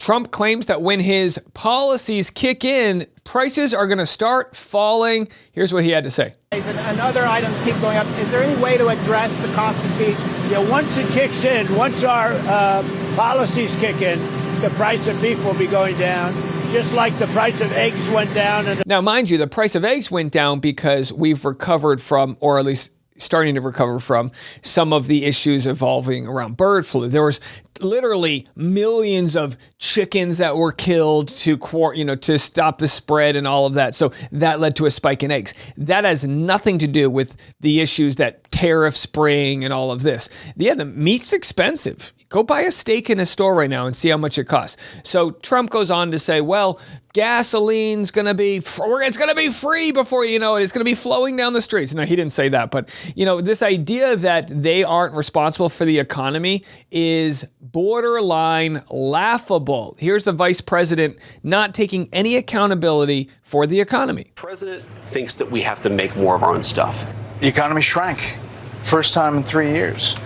Trump claims that when his policies kick in, prices are going to start falling. Here's what he had to say. And other items keep going up. Is there any way to address the cost of beef? Once it kicks in, once our policies kick in, the price of beef will be going down, just like the price of eggs went down. Now, mind you, the price of eggs went down because we've recovered from, or at least starting to recover from, some of the issues evolving around bird flu. There was literally millions of chickens that were killed to stop the spread and all of that. So that led to a spike in eggs. That has nothing to do with the issues that tariffs bring and all of this. Yeah, the meat's expensive. Go buy a steak in a store right now and see how much it costs. So Trump goes on to say, well, gasoline's going to be, it's going to be free before you know it. It's going to be flowing down the streets. Now, he didn't say that, but, this idea that they aren't responsible for the economy is borderline laughable. Here's the vice president not taking any accountability for the economy. The president thinks that we have to make more of our own stuff. The economy shrank. First time in 3 years.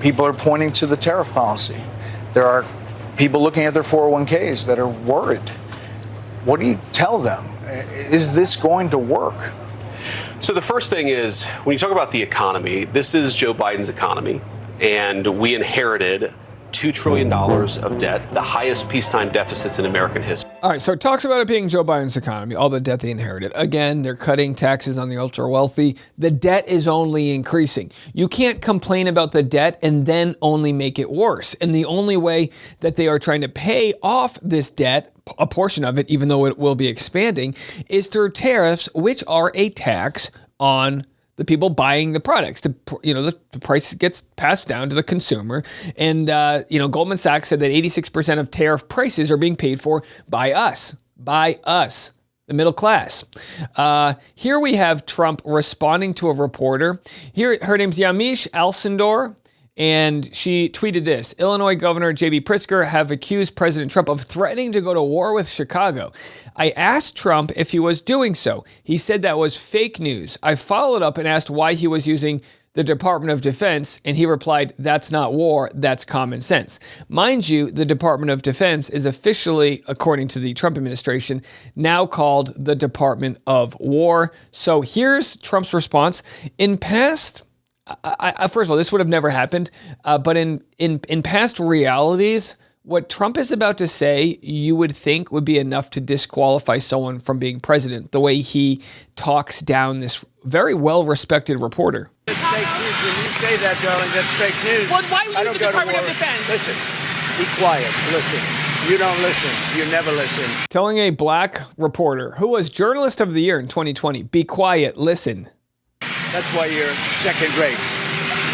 People are pointing to the tariff policy. There are people looking at their 401ks that are worried. What do you tell them? Is this going to work? So the first thing is, when you talk about the economy, this is Joe Biden's economy, and we inherited $2 trillion of debt, the highest peacetime deficits in American history. All right, so it talks about it being Joe Biden's economy, all the debt they inherited. Again, they're cutting taxes on the ultra wealthy. The debt is only increasing. You can't complain about the debt and then only make it worse. And the only way that they are trying to pay off this debt, a portion of it, even though it will be expanding, is through tariffs, which are a tax on the people buying the products. The price gets passed down to the consumer. And, Goldman Sachs said that 86% of tariff prices are being paid for by us, the middle class. Here we have Trump responding to a reporter. Here, her name's Yamiche Alcindor, and she tweeted this. Illinois Governor J.B. Pritzker have accused President Trump of threatening to go to war with Chicago. I asked Trump if he was doing so. He said that was fake news. I followed up and asked why he was using the Department of Defense, and he replied, that's not war, that's common sense. Mind you, the Department of Defense is officially, according to the Trump administration, now called the Department of War. So here's Trump's response. In past, first of all, this would have never happened, but in past realities, what Trump is about to say, you would think would be enough to disqualify someone from being president, the way he talks down this very well-respected reporter. It's fake news. When you say that, darling, that's fake news. Well, why would you use the Department of Defense? Listen, be quiet. Listen. You don't listen. You never listen. Telling a black reporter, who was Journalist of the Year in 2020, be quiet, listen. That's why you're second rate.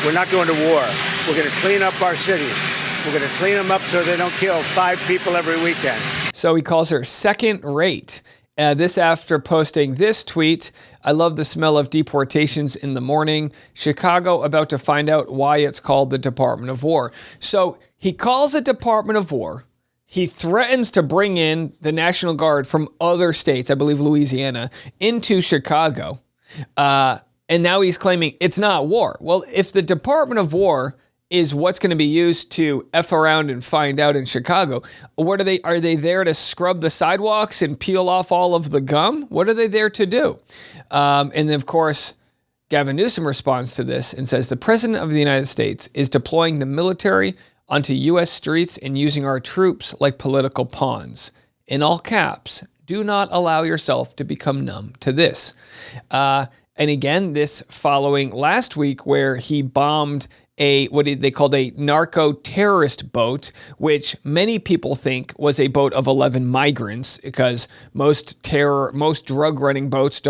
We're not going to war. We're going to clean up our cities. We're going to clean them up so they don't kill 5 people every weekend. So he calls her second rate. This after posting this tweet. I love the smell of deportations in the morning. Chicago about to find out why it's called the Department of War. So he calls it Department of War. He threatens to bring in the National Guard from other states, I believe Louisiana, into Chicago. And now he's claiming it's not war. Well, if the Department of War is what's going to be used to F around and find out in Chicago, what are they? Are they there to scrub the sidewalks and peel off all of the gum? What are they there to do? And then, of course, Gavin Newsom responds to this and says, the President of the United States is deploying the military onto U.S. streets and using our troops like political pawns. In all caps, do not allow yourself to become numb to this. And again, this following last week where he bombed what they called a narco-terrorist boat, which many people think was a boat of 11 migrants, because most drug-running boats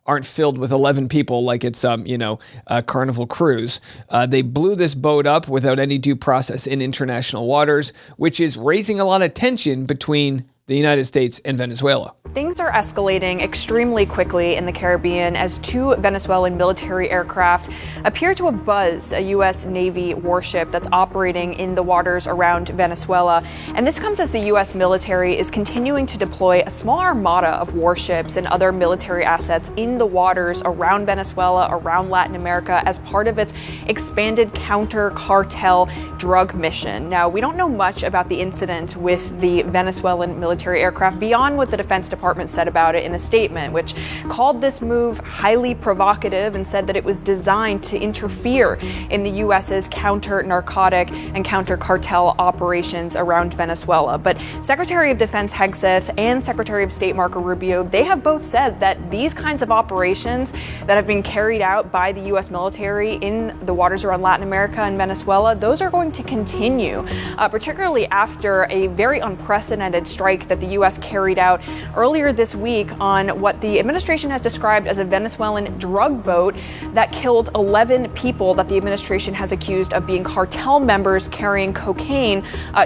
aren't filled with 11 people like it's a Carnival cruise. They blew this boat up without any due process in international waters, which is raising a lot of tension between the United States and Venezuela. Things are escalating extremely quickly in the Caribbean as two Venezuelan military aircraft appear to have buzzed a U.S. Navy warship that's operating in the waters around Venezuela. And this comes as the U.S. military is continuing to deploy a small armada of warships and other military assets in the waters around Venezuela, around Latin America, as part of its expanded counter-cartel drug mission. Now, we don't know much about the incident with the Venezuelan military aircraft beyond what the Defense Department said about it in a statement, which called this move highly provocative and said that it was designed to interfere in the U.S.'s counter-narcotic and counter-cartel operations around Venezuela. But Secretary of Defense Hegseth and Secretary of State Marco Rubio, they have both said that these kinds of operations that have been carried out by the U.S. military in the waters around Latin America and Venezuela, those are going to continue, particularly after a very unprecedented strike that the U.S. carried out earlier this week on what the administration has described as a Venezuelan drug boat that killed 11 people that the administration has accused of being cartel members carrying cocaine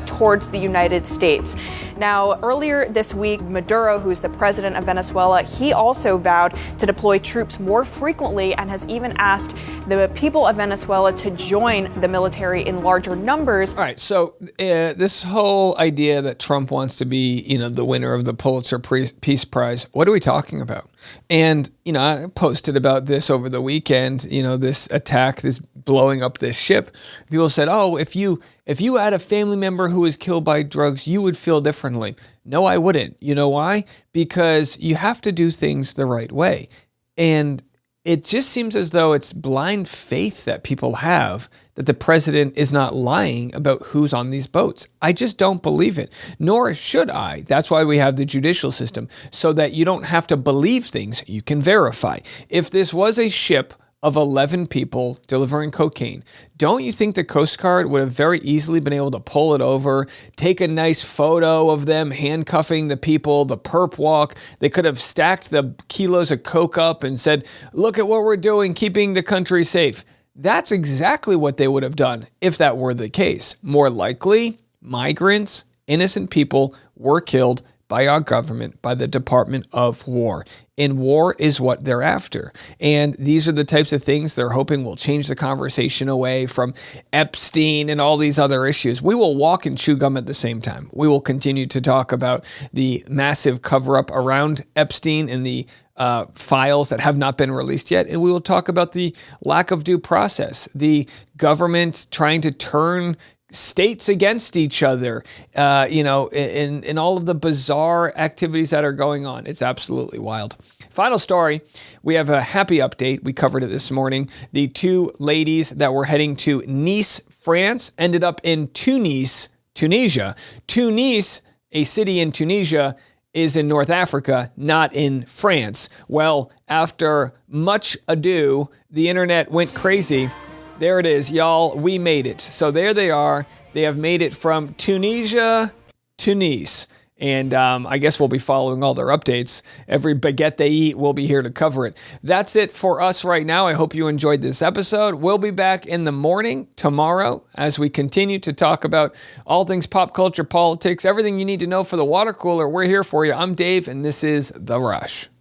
towards the United States. Now, earlier this week, Maduro, who's the president of Venezuela, he also vowed to deploy troops more frequently and has even asked the people of Venezuela to join the military in larger numbers. All right, so this whole idea that Trump wants to be, the winner of the Pulitzer Peace Prize, what are we talking about? And, I posted about this over the weekend, this attack, this blowing up this ship. People said, oh, if you had a family member who was killed by drugs, you would feel differently. No, I wouldn't. You know why? Because you have to do things the right way. And it just seems as though it's blind faith that people have that the president is not lying about who's on these boats. I just don't believe it, nor should I. That's why we have the judicial system, so that you don't have to believe things, you can verify. If this was a ship of 11 people delivering cocaine, don't you think the Coast Guard would have very easily been able to pull it over, take a nice photo of them handcuffing the people, the perp walk? They could have stacked the kilos of coke up and said, look at what we're doing, keeping the country safe. That's exactly what they would have done if that were the case. More likely, migrants, innocent people were killed by our government, by the Department of War. And war is what they're after. And these are the types of things they're hoping will change the conversation away from Epstein and all these other issues. We will walk and chew gum at the same time. We will continue to talk about the massive cover-up around Epstein and the files that have not been released yet. And we will talk about the lack of due process, the government trying to turn states against each other, in all of the bizarre activities that are going on. It's absolutely wild. Final story, we have a happy update. We covered it this morning. The two ladies that were heading to Nice, France, ended up in Tunis, Tunisia. Tunis, a city in Tunisia, is in North Africa, not in France. Well, after much ado, the internet went crazy. There it is, y'all. We made it. So there they are. They have made it from Tunisia to Nice. And I guess we'll be following all their updates. Every baguette they eat, we'll be here to cover it. That's it for us right now. I hope you enjoyed this episode. We'll be back in the morning tomorrow as we continue to talk about all things pop culture, politics, everything you need to know for the water cooler. We're here for you. I'm Dave, and this is The Rush.